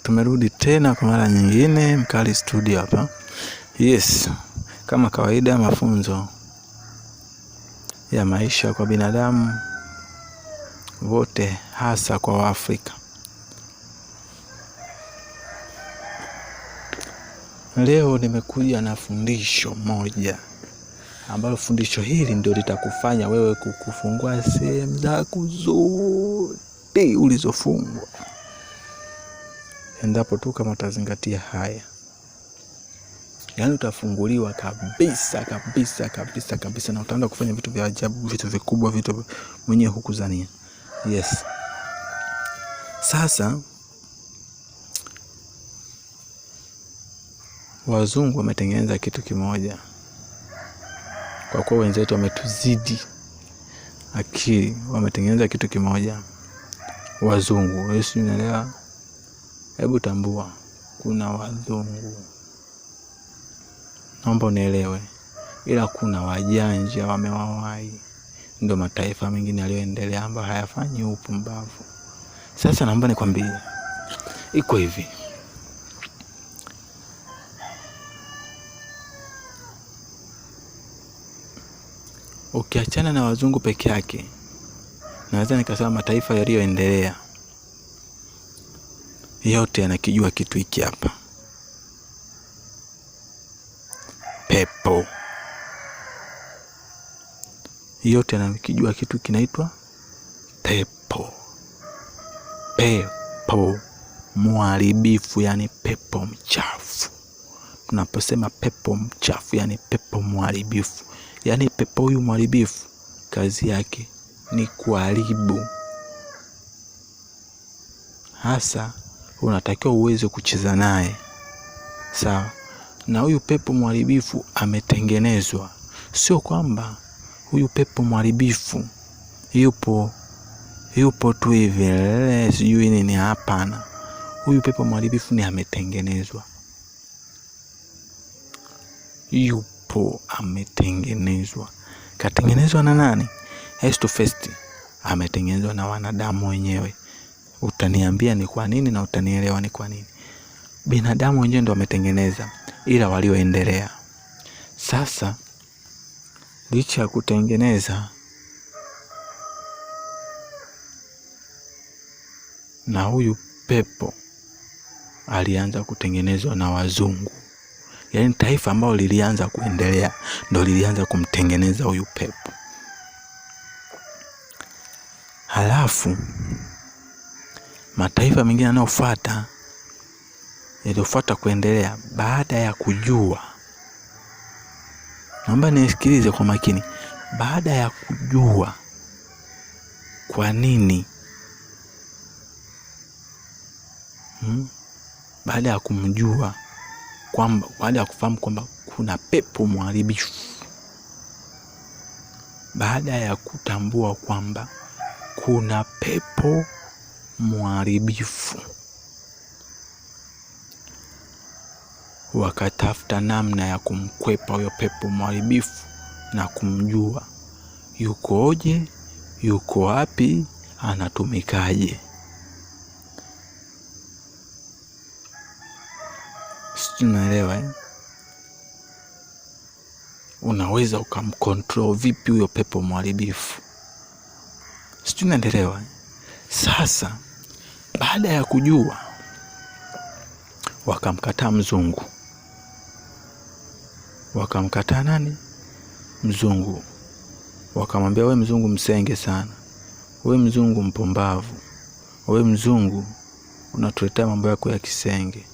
Tumerudi tena kwa mara nyingine Mkali Studio hapa. Yes, kama kawaida mafunzo ya maisha kwa binadamu wote, hasa kwa Waafrika. Leo nimekuja na fundisho moja ambalo fundisho hili ndio litakufanya wewe kukufungua sehemu zako zote ulizofungwa, endapo tu kama utazingatia haya. Yaani utafunguliwa kabisa na utaanza kufanya vitu vya ajabu, vitu vikubwa, vitu mwenyewe hukuzania. Yes. Sasa wazungu wametengeneza kitu kimoja. Kwa kuwa wenzetu wametuzidi akili, wametengeneza kitu kimoja. Wazungu, wewe unaelewa? Hebu tambua kuna wazungu. Naomba unielewe. Ila kuna wajanja wamewawahi. Ndio mataifa mengine yaliyoendelea ambayo hayafanyi upumbavu. Sasa naomba nikwambie. Iko hivi. Ukiachana na wazungu peke yake, naweza nikasema mataifa yaliyoendelea yote yanakijua kitu hiki hapa. Pepo. Yote yanakijua kitu kinaitwa pepo. Pepo mharibifu, yani pepo mchafu. Tunaposema pepo mchafu, yani pepo mharibifu. Yani pepo huyu mharibifu kazi yake ni kuharibu. Hasa unatakiwa uweze kucheza naye. Sawa? Na huyu pepo mharibifu ametengenezwa. Sio kwamba huyu pepo mharibifu yupo tu hivi sijui nini, hapana. Huyu pepo mharibifu ni ametengenezwa. Yupo ametengenezwa. Katengenezwa na nani? Face to face. Ametengenezwa na wanadamu wenyewe. Utaniambia ni kwa nini na utanielewa ni kwa nini. Binadamu wenyewe ndio wametengeneza, ila walioendelea. Sasa licha ya kutengeneza, na huyu pepo alianza kutengenezwa na wazungu. Yaani taifa ambalo lilianza kuendelea ndio lilianza kumtengeneza huyu pepo. Halafu mataifa mengine yanayofuata yaliyofuata kuendelea baada ya kujua. Naomba nisikilize kwa makini. Baada ya kujua kwa nini, baada ya kumjua kwamba, baada ya kufahamu kwamba kuna pepo mharibifu, baada ya kutambua kwamba kuna pepo mharibifu, wakatafuta namna ya kumkwepa huyo pepo mharibifu na kumjua yukoje, yuko wapi, anatumikaje. Unaelewa? Unaweza ukamcontrol vipi huyo pepo mharibifu? Unaelewa? Sasa baada ya kujua, wakamkataa mzungu. Wakamkataa nani? Mzungu. Wakamwambia, wewe mzungu msenge sana, wewe mzungu mpumbavu, wewe mzungu unatuletea mambo yako ya kisenge.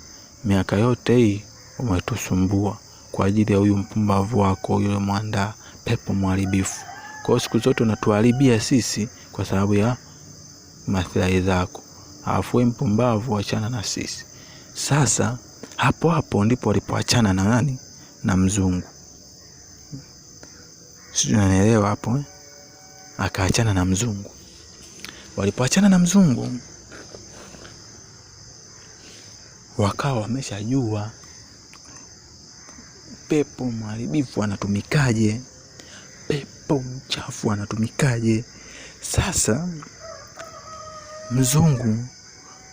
Miaka yote hii umetusumbua kwa ajili ya huyu mpumbavu wako, yule mwanda pepo mharibifu. Kwa hiyo siku zote unatuharibia sisi kwa sababu ya maslahi zako. Alafu wewe mpumbavu, achana na sisi. Sasa hapo ndipo walipoachana na nani? Na mzungu. Sijui unanielewa hapo? Akaachana na mzungu. Walipoachana na mzungu, wakawa wameshajua pepo mharibifu anatumikaje, pepo mchafu anatumikaje. Sasa mzungu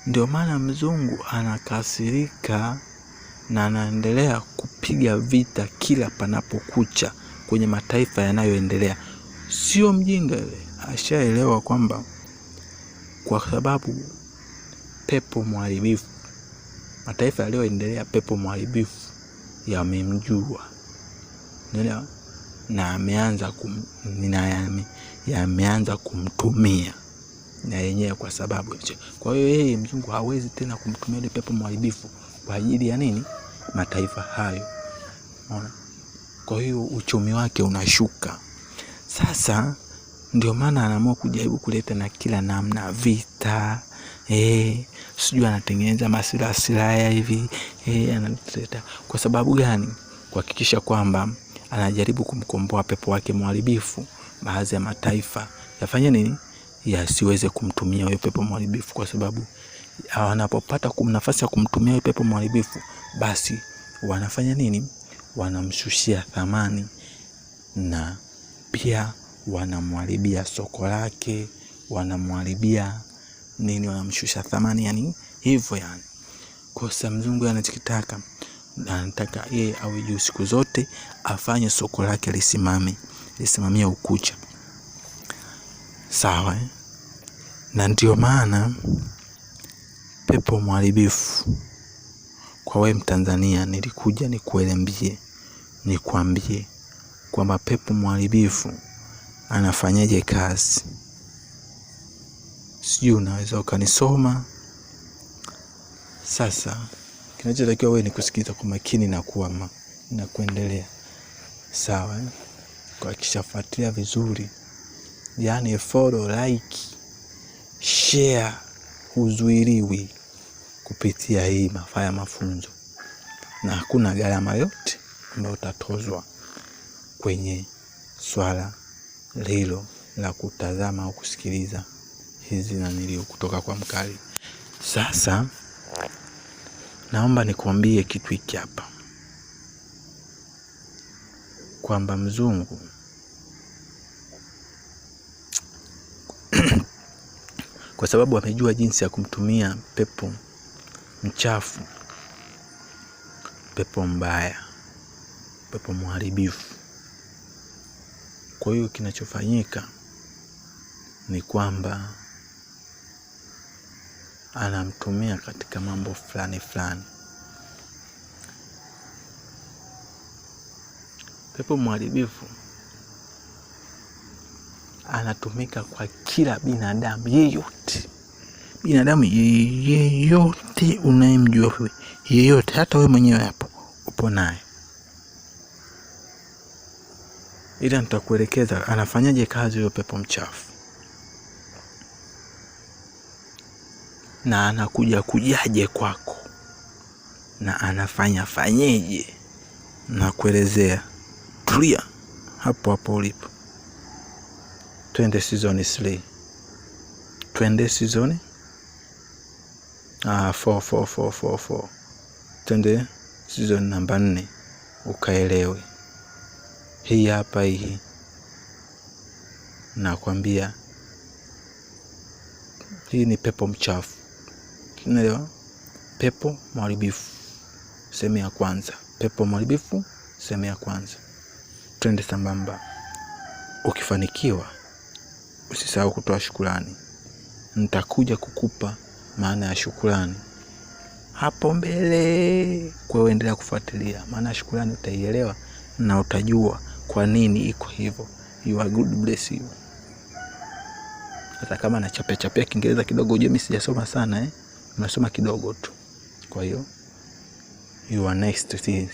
Ndio maana mzungu anakasirika na anaendelea kupiga vita kila panapokucha kwenye mataifa yanayoendelea. Sio mjinga yule, ashaelewa kwamba kwa sababu pepo mharibifu, mataifa yaliyoendelea, pepo mharibifu yamemjua, unaelewa, na yameanza kumtumia na yenyewe kwa sababu. Kwa hiyo yeye mzungu hawezi tena kumtumia ile pepo mharibifu kwa ajili ya nini? Mataifa hayo. Unaona? Kwa hiyo uchumi wake unashuka. Sasa ndio maana anaamua kujaribu kuleta na kila namna vita. Sijui anatengeneza masilaha hivi. Analeta. Kwa sababu gani? Kuhakikisha kwamba anajaribu kumkomboa pepo wake mharibifu, baadhi ya mataifa yafanye nini? Yasiweze kumtumia huyo pepo mharibifu, kwa sababu wanapopata nafasi ya kumtumia huyo pepo mharibifu, basi wanafanya nini? Wanamshushia thamani na pia wanamharibia soko lake, wanamharibia nini, wanamshusha thamani, yani hivyo yani. Kwa sababu mzungu anachokitaka, anataka yeye awe juu siku zote, afanye soko lake lisimamie ukucha. Sawa Na ndio maana pepo mharibifu, kwa wewe Mtanzania, nilikuja nikwambie kwamba pepo mharibifu anafanyaje kazi. Sijui unaweza ukanisoma. Sasa kinachotakiwa wewe ni kusikiza kwa makini na kuendelea. Sawa Kwa kishafuatilia vizuri, yani follow, like, share, huzuiriwi kupitia hii mafaya mafunzo, na hakuna gharama yote ambayo utatozwa kwenye swala hilo la kutazama au kusikiliza hizi nilio kutoka kwa mkali. Sasa naomba nikwambie kitu hiki hapa, kwamba mzungu kwa sababu amejua jinsi ya kumtumia pepo mchafu, pepo mbaya, pepo mharibifu. Kwa hiyo kinachofanyika ni kwamba anamtumia katika mambo fulani. Pepo mharibifu anatumika kwa kila binadamu yeyote unayemjua wewe, yeyote, hata wewe mwenyewe hapo upo naye. Ila nitakuelekeza anafanyaje kazi huyo pepo mchafu, na anakuja kujaje kwako, na fanyeje, na kuelezea. Tulia hapo ulipo. Twende season 3. Twende season 4. Twende season namba 4 ukaelewe. Hii hapa hii nakwambia, hii ni pepo mchafu. Unaelewa? Pepo mharibifu sehemu ya kwanza. Pepo mharibifu sehemu ya kwanza. Twende sambamba. Ukifanikiwa usisahau kutoa shukrani. Nitakuja kukupa maana ya shukrani hapo mbele. Kwa hiyo endelea kufuatilia, maana ya shukrani utaielewa na utajua kwa nini iko hivyo. You are good, bless you. Hata kama nachapia Kiingereza kidogo, ujue mimi sijasoma sana Nasoma kidogo tu. Kwa hiyo you are next to this.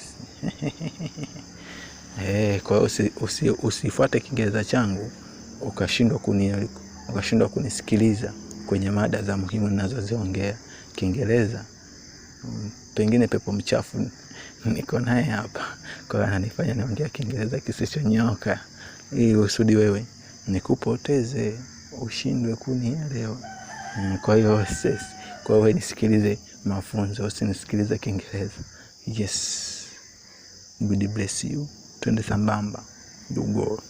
Kwa hiyo usifuate Kiingereza changu ukashindwa kunisikiliza kwenye mada za muhimu ninazoziongea Kiingereza. Pengine pepo mchafu niko naye hapa, kwa hiyo ananifanya niongea Kiingereza kisichonyoka, ili usudi wewe nikupoteze, ushindwe kunielewa. Kwa hiyo wewe nisikilize mafunzo, usinisikilize Kiingereza. Yes. God bless you. Twende sambamba. You go.